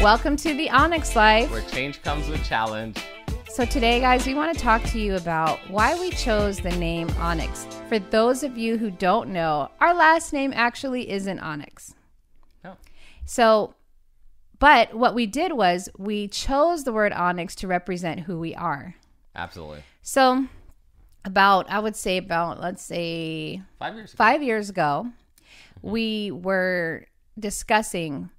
Welcome to the Onyx Life, where change comes with challenge. So today, guys, we want to talk to you about why we chose the name Onyx. For those of you who don't know, our last name actually isn't Onyx. No. So, but what we did was we chose the word Onyx to represent who we are. Absolutely. So let's say 5 years ago, we were discussing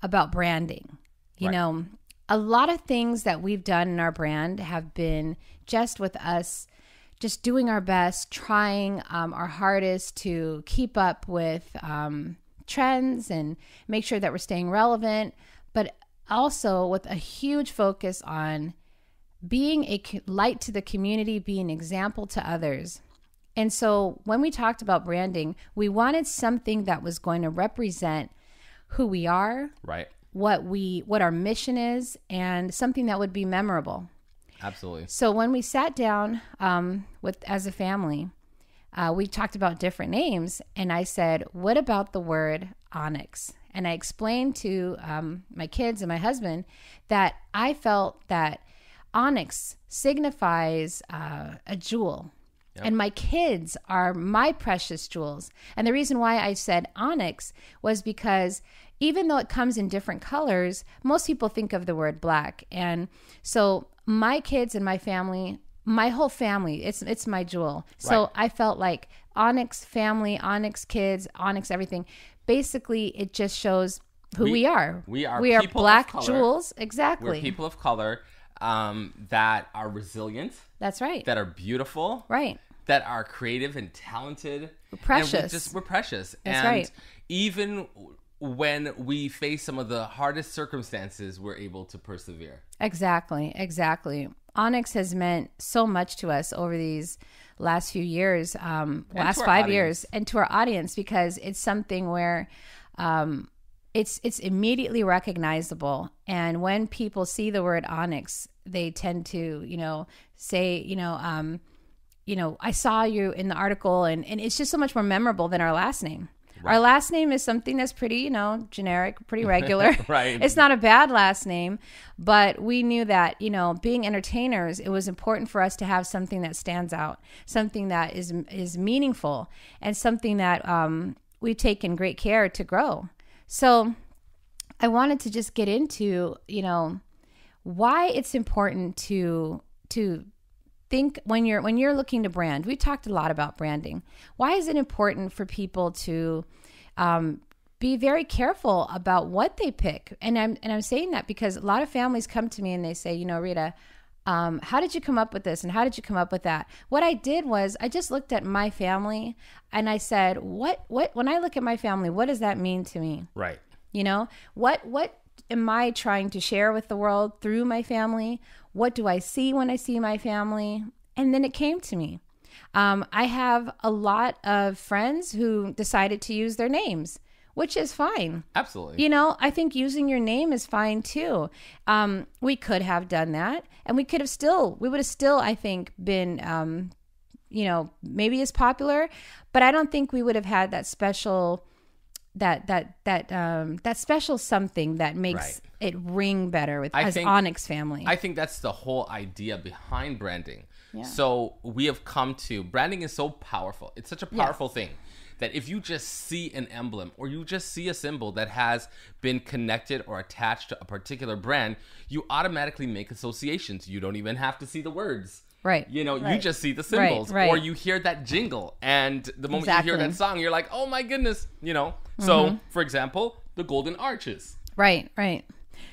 about branding. You know, a lot of things that we've done in our brand have been just with us, just doing our best, trying our hardest to keep up with trends and make sure that we're staying relevant, but also with a huge focus on being a light to the community, being an example to others. And so when we talked about branding, we wanted something that was going to represent who we are, right? What our mission is, and something that would be memorable. Absolutely. So when we sat down as a family, we talked about different names, and I said, "What about the word Onyx?" And I explained to my kids and my husband that I felt that onyx signifies a jewel. Yep. And my kids are my precious jewels. And the reason why I said onyx was because even though it comes in different colors, most people think of the word black. And so my kids and my family, my whole family, it's my jewel. So right. I felt like onyx family, onyx kids, onyx everything. Basically, it just shows who we are. We are black jewels. Exactly. We're people of color that are resilient. That's right. That are beautiful. Right. That are creative and talented. We're precious. We're precious. That's and right. Even when we face some of the hardest circumstances, we're able to persevere. Exactly. Onyx has meant so much to us over these last few years, last 5 years, and to our audience, because it's something where it's immediately recognizable. And when people see the word onyx, they tend to, say, I saw you in the article, and it's just so much more memorable than our last name. Right. Our last name is something that's pretty, generic, pretty regular. Right. It's not a bad last name, but we knew that, being entertainers, it was important for us to have something that stands out, something that is meaningful, and something that we've taken great care to grow. So I wanted to just get into, why it's important to think when you're looking to brand. We talked a lot about branding. Why is it important for people to be very careful about what they pick? And I'm saying that because a lot of families come to me and they say, Rita, how did you come up with this? And how did you come up with that? What I did was I just looked at my family and I said, what, when I look at my family, what does that mean to me? Right. What am I trying to share with the world through my family? What do I see when I see my family? And then it came to me. I have a lot of friends who decided to use their names, which is fine. Absolutely. I think using your name is fine too. We could have done that, and we would have still, I think, been, maybe as popular, but I don't think we would have had that special, that special something that makes it ring better as Onyx family. I think that's the whole idea behind branding. Yeah. So we have come to, branding is so powerful. It's such a powerful thing that if you just see an emblem or you just see a symbol that has been connected or attached to a particular brand, you automatically make associations. You don't even have to see the words. Right. You just see the symbols, or you hear that jingle, and the moment you hear that song, you're like, oh my goodness, So, for example, the Golden Arches. Right.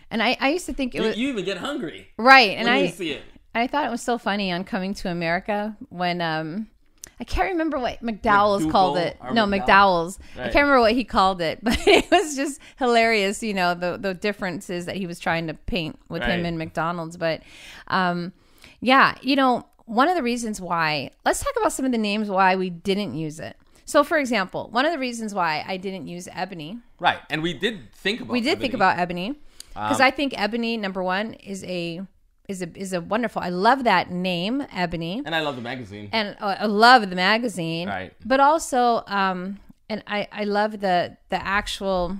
And I used to think it was... You even get hungry. Right. And when you see it. I thought it was so funny on Coming to America when... I can't remember what McDowell's called it. No, McDowell's. Right. I can't remember what he called it, but it was just hilarious, the differences that he was trying to paint with him in McDonald's. But... one of the reasons why, let's talk about some of the names why we didn't use it. So, for example, one of the reasons why I didn't use Ebony. Right. And we did think about Ebony because I think Ebony, number one, is a wonderful. I love that name, Ebony. And I love the magazine. And I love the magazine. Right. But also, and I love the actual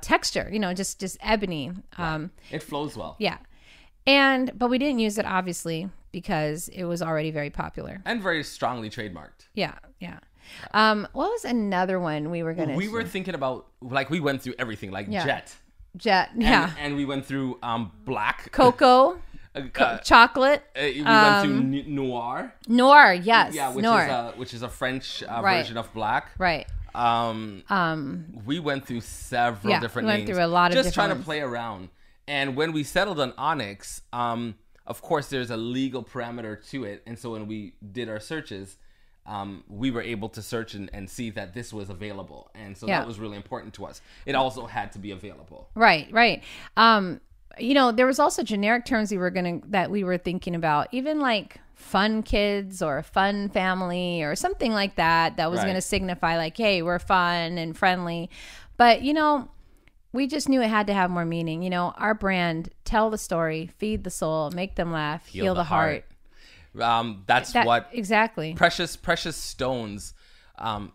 texture, just ebony. It flows well. Yeah. But we didn't use it obviously because it was already very popular. And very strongly trademarked. Yeah. What was another one we were going to... We were thinking about, like, we went through everything, like Jet. And we went through black. Cocoa. Chocolate. We went through Noir. Noir, yes. Yeah, which is a French version of black. Right. We went through several different names. We went through a lot of different just trying ones. to play around. And when we settled on Onyx, of course, there's a legal parameter to it. And so when we did our searches, we were able to search and see that this was available. And so that was really important to us. It also had to be available. Right. There was also generic terms that we were thinking about, even like fun kids or fun family or something like that was going to signify like, hey, we're fun and friendly. But, we just knew it had to have more meaning. Our brand, tell the story, feed the soul, make them laugh, heal the heart. That's what exactly precious stones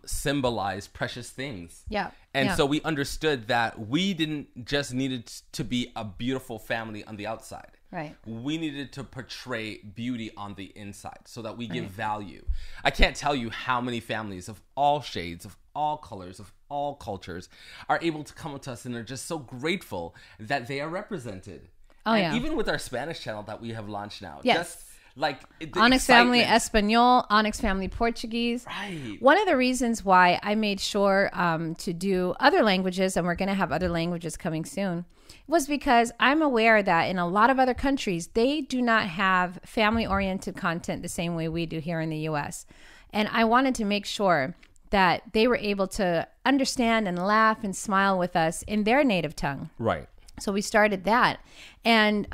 symbolize precious things. Yeah. And so we understood that we didn't just needed to be a beautiful family on the outside. Right. We needed to portray beauty on the inside so that we give value. I can't tell you how many families of all shades, of all colors, of all cultures are able to come to us and are just so grateful that they are represented. Even with our Spanish channel that we have launched now. Yes. Just like Onyx Family Espanol, Onyx Family Portuguese. Right. One of the reasons why I made sure to do other languages, and we're going to have other languages coming soon, was because I'm aware that in a lot of other countries, they do not have family-oriented content the same way we do here in the U.S. And I wanted to make sure that they were able to understand and laugh and smile with us in their native tongue. Right. So we started that. And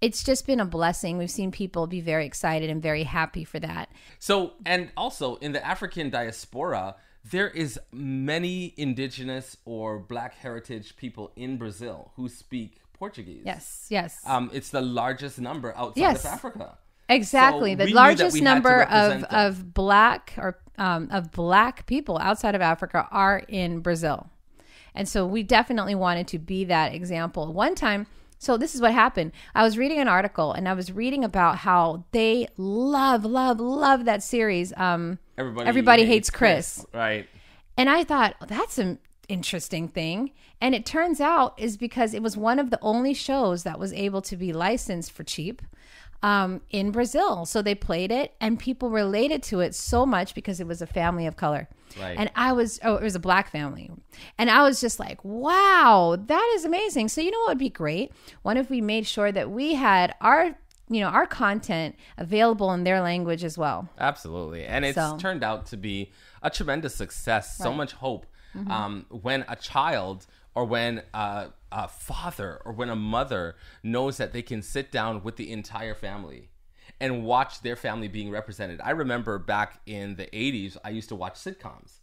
it's just been a blessing. We've seen people be very excited and very happy for that. So, and also in the African diaspora, there is many indigenous or black heritage people in Brazil who speak Portuguese. Yes. It's the largest number outside of Africa. Exactly. So the largest number of black people outside of Africa are in Brazil. And so we definitely wanted to be that example. One time, so this is what happened. I was reading an article and I was reading about how they love that series. Everybody Hates Chris. Right. And I thought, that's an interesting thing. And it turns out is because it was one of the only shows that was able to be licensed for cheap in Brazil. So they played it and people related to it so much because it was a family of color. Right. And it was a black family. And I was just like, wow, that is amazing. So you know what would be great? What if we made sure that we had our content available in their language as well? Absolutely. And it's turned out to be a tremendous success. So much hope. When a child or when a father or when a mother knows that they can sit down with the entire family and watch their family being represented. I remember back in the 80s, I used to watch sitcoms.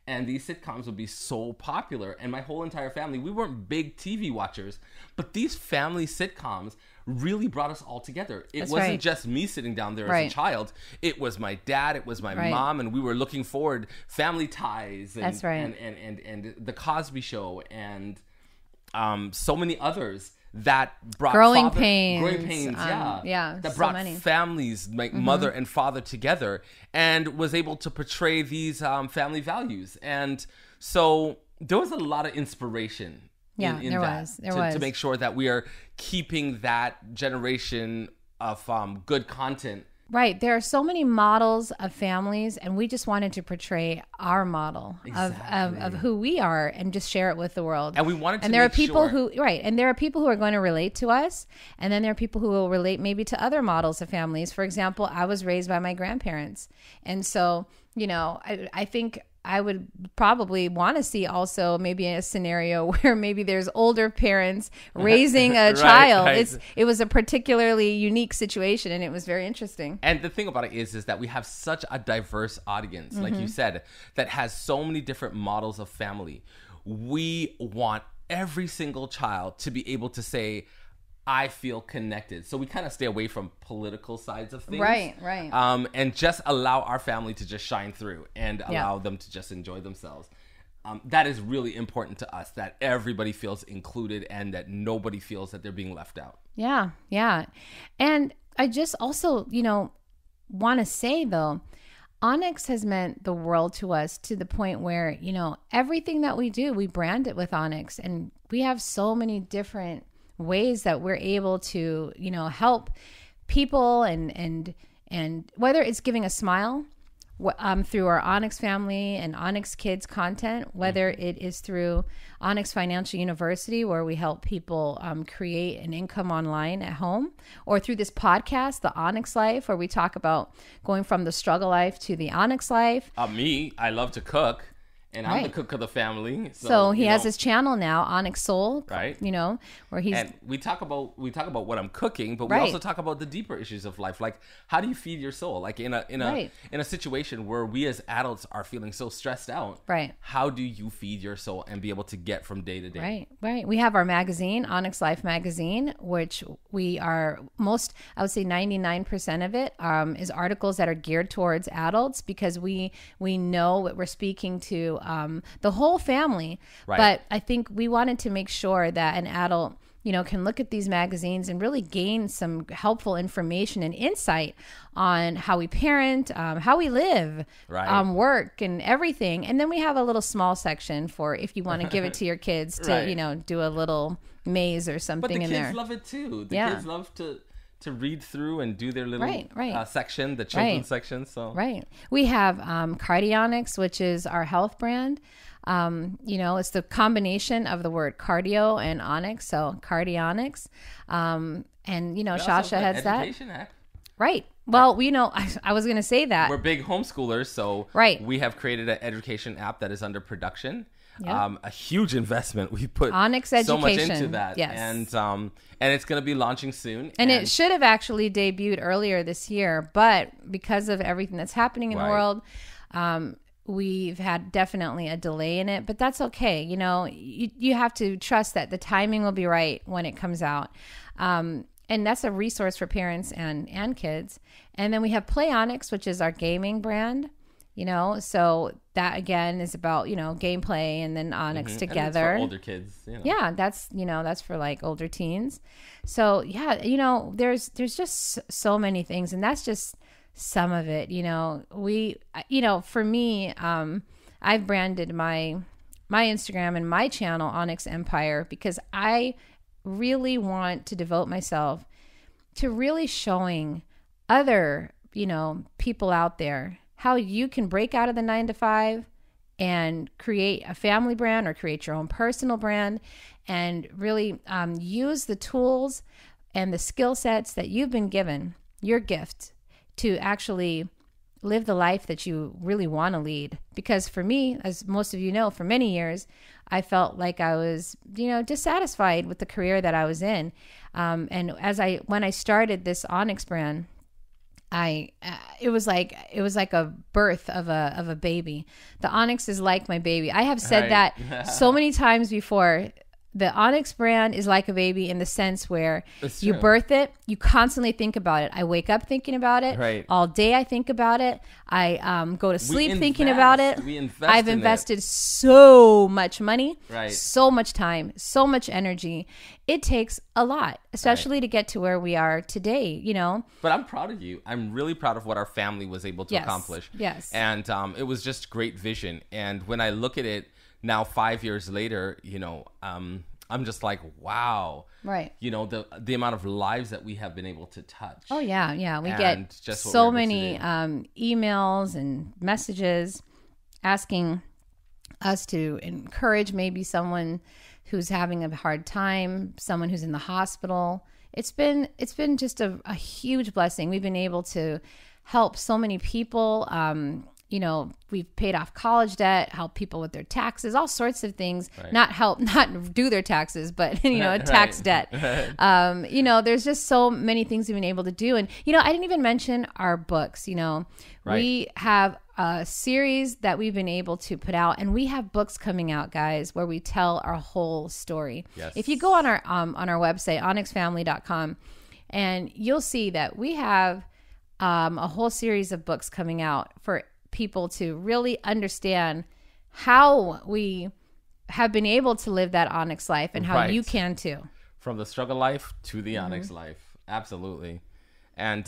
And these sitcoms would be so popular. And my whole entire family, we weren't big TV watchers, but these family sitcoms really brought us all together. It wasn't just me sitting down there as a child. It was my dad, it was my mom, and we were looking forward. Family Ties. And, and The Cosby Show and so many others that brought Growing Pains, that so brought many families, like mother and father together, and was able to portray these family values. And so there was a lot of inspiration. There was to make sure that we are keeping that generation of good content. Right. There are so many models of families, and we just wanted to portray our model of who we are and just share it with the world. And we wanted to and there are people who are going to relate to us, and then there are people who will relate maybe to other models of families. For example, I was raised by my grandparents. And so, I think I would probably want to see also maybe a scenario where maybe there's older parents raising a child. Right. It was a particularly unique situation, and it was very interesting. And the thing about it is that we have such a diverse audience, like you said, that has so many different models of family. We want every single child to be able to say, I feel connected. So we kind of stay away from political sides of things. Right. And just allow our family to just shine through and allow them to just enjoy themselves. that is really important to us, that everybody feels included and that nobody feels that they're being left out. Yeah, yeah. And I just also, want to say though, Onyx has meant the world to us to the point where, everything that we do, we brand it with Onyx, and we have so many different ways that we're able to, help people and whether it's giving a smile through our Onyx family and Onyx Kids content, whether it is through Onyx Financial University, where we help people create an income online at home, or through this podcast, The Onyx Life, where we talk about going from the struggle life to the Onyx life. I love to cook. And I'm the cook of the family. So he has his channel now, Onyx Soul, right? Where he's, and we talk about what I'm cooking, but we also talk about the deeper issues of life, like how do you feed your soul? Like in a situation where we as adults are feeling so stressed out, right? How do you feed your soul and be able to get from day to day? Right. We have our magazine, Onyx Life magazine, which we are I would say 99% of it is articles that are geared towards adults, because we know what we're speaking to. The whole family, but I think we wanted to make sure that an adult, can look at these magazines and really gain some helpful information and insight on how we parent, how we live, work, and everything. And then we have a little small section for if you want to give it to your kids to, do a little maze or something in there. But the kids love it too. The kids love to read through and do their little section, the children's section. So we have Cardionics, which is our health brand. It's the combination of the word cardio and onyx, so Cardionics. And Shasha heads that. App. Right. Well, I was going to say that we're big homeschoolers, so we have created an education app that is under production. Yep. A huge investment. We put Onyx so much Education. into that. Yes. And it's going to be launching soon. And it should have actually debuted earlier this year, but because of everything that's happening in the world, we've had definitely a delay in it, but that's okay. You have to trust that the timing will be right when it comes out. And that's a resource for parents and kids. And then we have Play Onyx, which is our gaming brand. So that again is about, gameplay, and then Onyx together. And it's for older kids. Yeah, that's for like older teens. So there's just so many things, and that's just some of it. For me, I've branded my Instagram and my channel Onyx Empire, because I really want to devote myself to really showing other, people out there how you can break out of the 9-to-5 and create a family brand or create your own personal brand, and really use the tools and the skill sets that you've been given, your gift, to actually live the life that you really want to lead. Because for me, as most of you know, for many years, I felt like I was, dissatisfied with the career that I was in. And when I started this Onyx brand, it was like a birth of a baby. The Onyx is like my baby. I have said that so many times before. The Onyx brand is like a baby in the sense where you birth it, you constantly think about it. I wake up thinking about it. Right. All day I think about it. I go to sleep thinking about it. I've invested so much money, so much time, so much energy. It takes a lot, especially to get to where we are today, But I'm proud of you. I'm really proud of what our family was able to accomplish. Yes. And it was just great vision. And when I look at it now, 5 years later, I'm just like, wow. Right. The amount of lives that we have been able to touch. Oh, yeah. We get so many emails and messages asking us to encourage maybe someone who's having a hard time, someone who's in the hospital. It's been just a huge blessing. We've been able to help so many people. We've paid off college debt, help people with their taxes, all sorts of things. Not do their taxes, but tax debt. There's just so many things we've been able to do. And I didn't even mention our books. We have a series that we've been able to put out, and we have books coming out, guys, where we tell our whole story. Yes. If you go on our website, onyxfamily.com, and you'll see that we have a whole series of books coming out for people to really understand how we have been able to live that Onyx life and how Right. you can too. From the struggle life to the Onyx life. Absolutely. And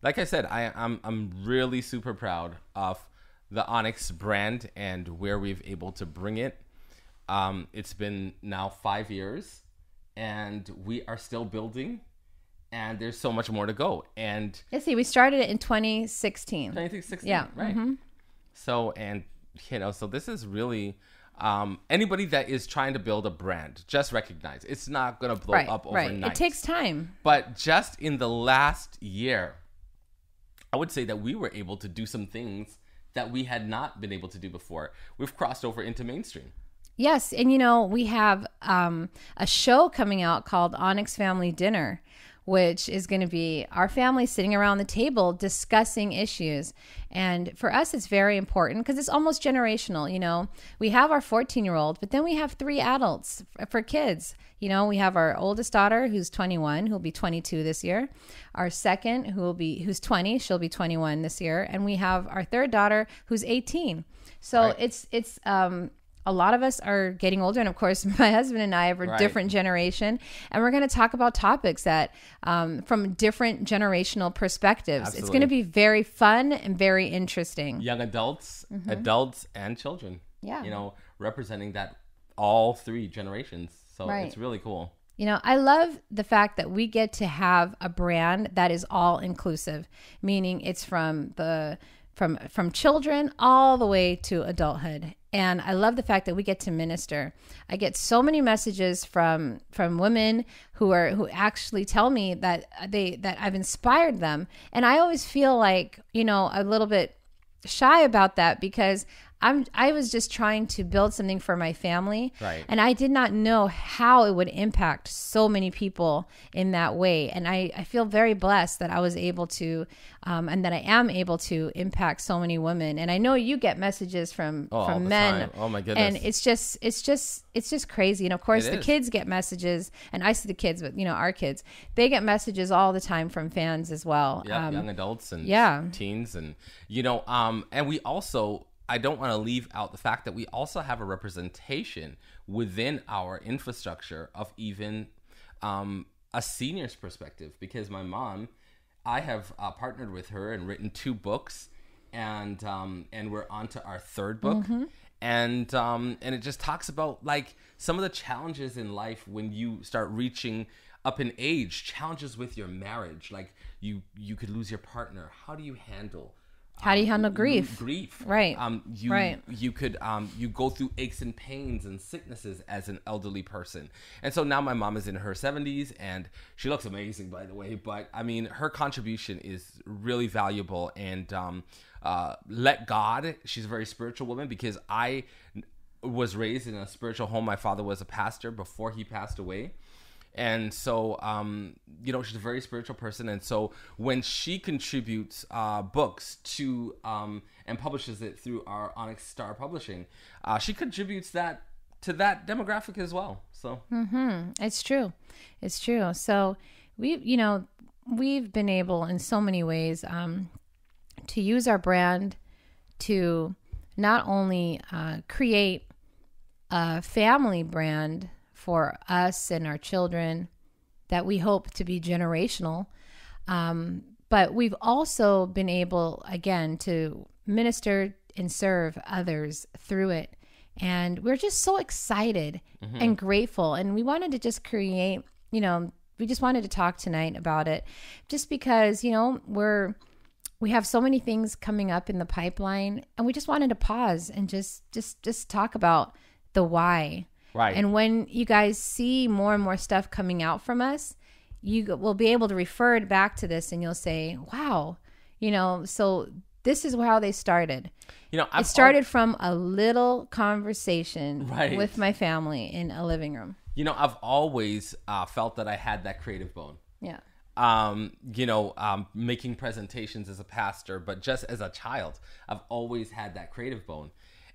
like I said, I'm really super proud of the Onyx brand and where we've able to bring it. It's been now 5 years and we are still building and there's so much more to go. And Let's see, we started it in 2016. 2016, Yeah. right. So, and so this is really anybody that is trying to build a brand, just recognize it's not going to blow up overnight. It takes time. But just in the last year, I would say that we were able to do some things that we had not been able to do before. We've crossed over into mainstream. Yes, and we have a show coming out called Onyx Family Dinner, which is going to be our family sitting around the table discussing issues. And for us, it's very important because it's almost generational. We have our 14-year-old, but then we have 3 adults for kids. We have our oldest daughter who's 21, who'll be 22 this year. Our second who's 20, she'll be 21 this year. And we have our third daughter who's 18. So Right. it's a lot of us are getting older, and of course, my husband and I are a different generation, and we're going to talk about topics that, from different generational perspectives. Absolutely. It's going to be very fun and very interesting. Young adults, adults, and children. Yeah. Representing that all 3 generations. So Right. it's really cool. I love the fact that we get to have a brand that is all inclusive, meaning it's from children all the way to adulthood. And I love the fact that we get to minister. I get so many messages from women who actually tell me that I've inspired them. And I always feel like, a little bit shy about that because I was just trying to build something for my family. Right. And I did not know how it would impact so many people in that way. And I feel very blessed that I was able to, and that I am able to impact so many women. And I know you get messages from all the men. time. Oh my goodness. And it's just crazy. And of course It the is. kids get messages, and I see the kids, but our kids, they get messages all the time from fans as well. Yeah, young adults and teens. And, and we also, I don't want to leave out the fact that we also have a representation within our infrastructure of even a senior's perspective, because my mom, I have partnered with her and written 2 books, and we're on to our 3rd book. And it just talks about like some of the challenges in life when you start reaching up in age, challenges with your marriage, like you could lose your partner. How do you handle grief? Right. You could you go through aches and pains and sicknesses as an elderly person. And so now my mom is in her 70s and she looks amazing, by the way, but I mean her contribution is really valuable. And let God, she's a very spiritual woman, because I was raised in a spiritual home. My father was a pastor before he passed away. And so, she's a very spiritual person. And so when she contributes books to and publishes it through our Onyx Star Publishing, she contributes that to that demographic as well. So It's true. So we've been able in so many ways to use our brand to not only create a family brand for us and our children that we hope to be generational. But we've also been able, again, to minister and serve others through it. And we're just so excited and grateful. And we wanted to just create, we just wanted to talk tonight about it just because, we have so many things coming up in the pipeline, and we just wanted to pause and just talk about the why. Right. And when you guys see more and more stuff coming out from us, you will be able to refer it back to this and you'll say, wow, so this is how they started. It started from a little conversation with my family in a living room. I've always felt that I had that creative bone. Yeah. Making presentations as a pastor, but just as a child, I've always had that creative bone.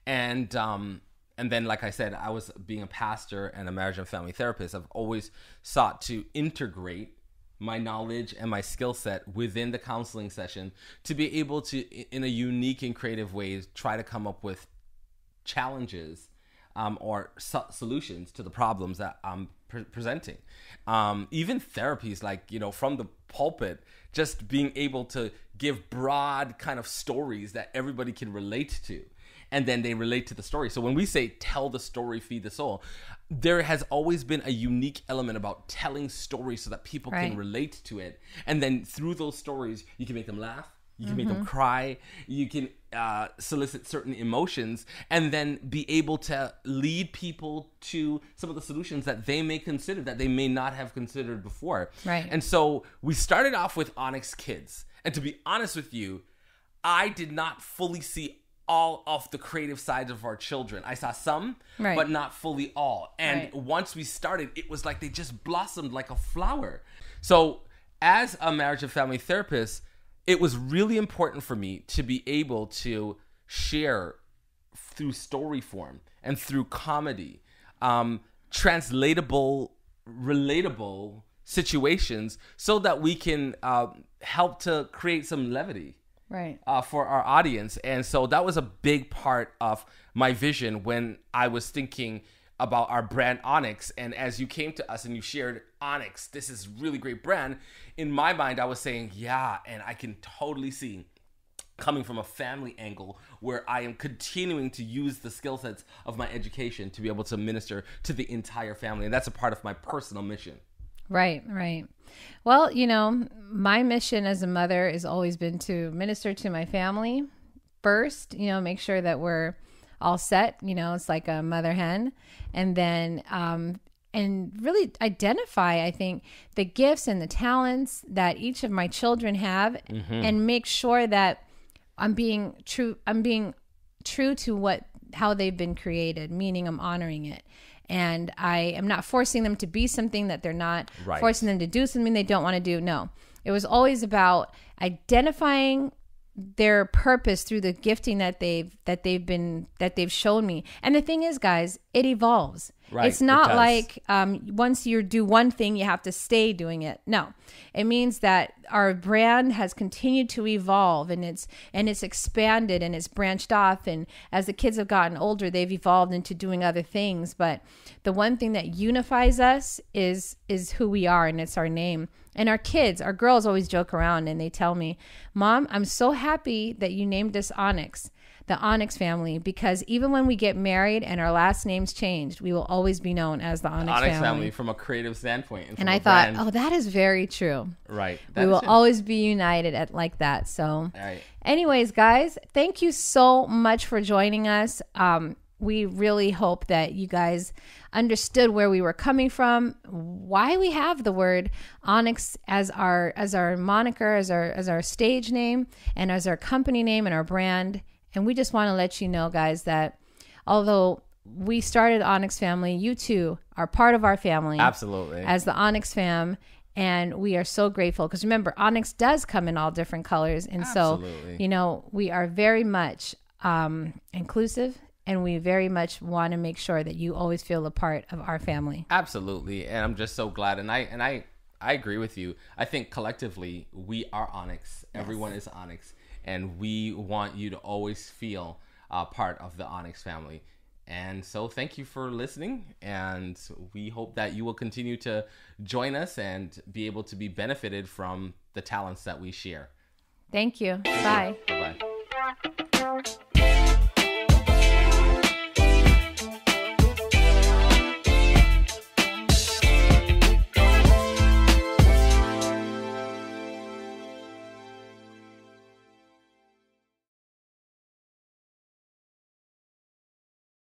And then, like I said, I was being a pastor and a marriage and family therapist. I've always sought to integrate my knowledge and my skill set within the counseling session to be able to, in a unique and creative way, try to come up with challenges or solutions to the problems that I'm presenting. Even therapies, like, from the pulpit, just being able to give broad kind of stories that everybody can relate to. And then they relate to the story. So when we say tell the story, feed the soul, there has always been a unique element about telling stories so that people can relate to it. And then through those stories, you can make them laugh. You can make them cry. You can solicit certain emotions, and then be able to lead people to some of the solutions that they may consider, that they may not have considered before. Right. And so we started off with Onyx Kids. And to be honest with you, I did not fully see all of the creative sides of our children. I saw some, but not fully all. And once we started, it was like they just blossomed like a flower. So as a marriage and family therapist, it was really important for me to be able to share through story form and through comedy, translatable, relatable situations, so that we can help to create some levity for our audience. And so that was a big part of my vision when I was thinking about our brand Onyx. And as you came to us and you shared Onyx, this is really great brand, in my mind I was saying, yeah, and I can totally see, coming from a family angle, where I am continuing to use the skill sets of my education to be able to minister to the entire family. And that's a part of my personal mission. Right. Well, my mission as a mother has always been to minister to my family first, make sure that we're all set, it's like a mother hen, and then and really identify, I think, the gifts and the talents that each of my children have, and make sure that I'm being true to how they've been created, meaning I'm honoring it. And I am not forcing them to be something that they're not, forcing them to do something they don't want to do. No, it was always about identifying their purpose through the gifting that they've shown me. And the thing is, guys, it evolves. It's not like once you do one thing, you have to stay doing it. No, it means that our brand has continued to evolve, and it's expanded, and it's branched off. And as the kids have gotten older, they've evolved into doing other things. But the one thing that unifies us is who we are, and it's our name. And our girls always joke around, and they tell me, Mom, I'm so happy that you named us Onyx, the Onyx family, because even when we get married and our last names changed, we will always be known as the Onyx family from a creative standpoint. And I thought, that is very true. Right. We will always be united like that. So anyways, guys, thank you so much for joining us. We really hope that you guys understood where we were coming from, why we have the word Onyx as our moniker, as our stage name, and as our company name and our brand. And we just want to let you know, guys, that although we started Onyx Family, you too are part of our family. Absolutely. As the Onyx fam. And we are so grateful, because remember, Onyx does come in all different colors. And Absolutely. So, we are very much inclusive, and we very much want to make sure that you always feel a part of our family. Absolutely. And I'm just so glad. And I agree with you. I think collectively we are Onyx. Yes. Everyone is Onyx. And we want you to always feel part of the Onyx family. And so thank you for listening. And we hope that you will continue to join us and be able to be benefited from the talents that we share. Thank you. Bye. Bye-bye.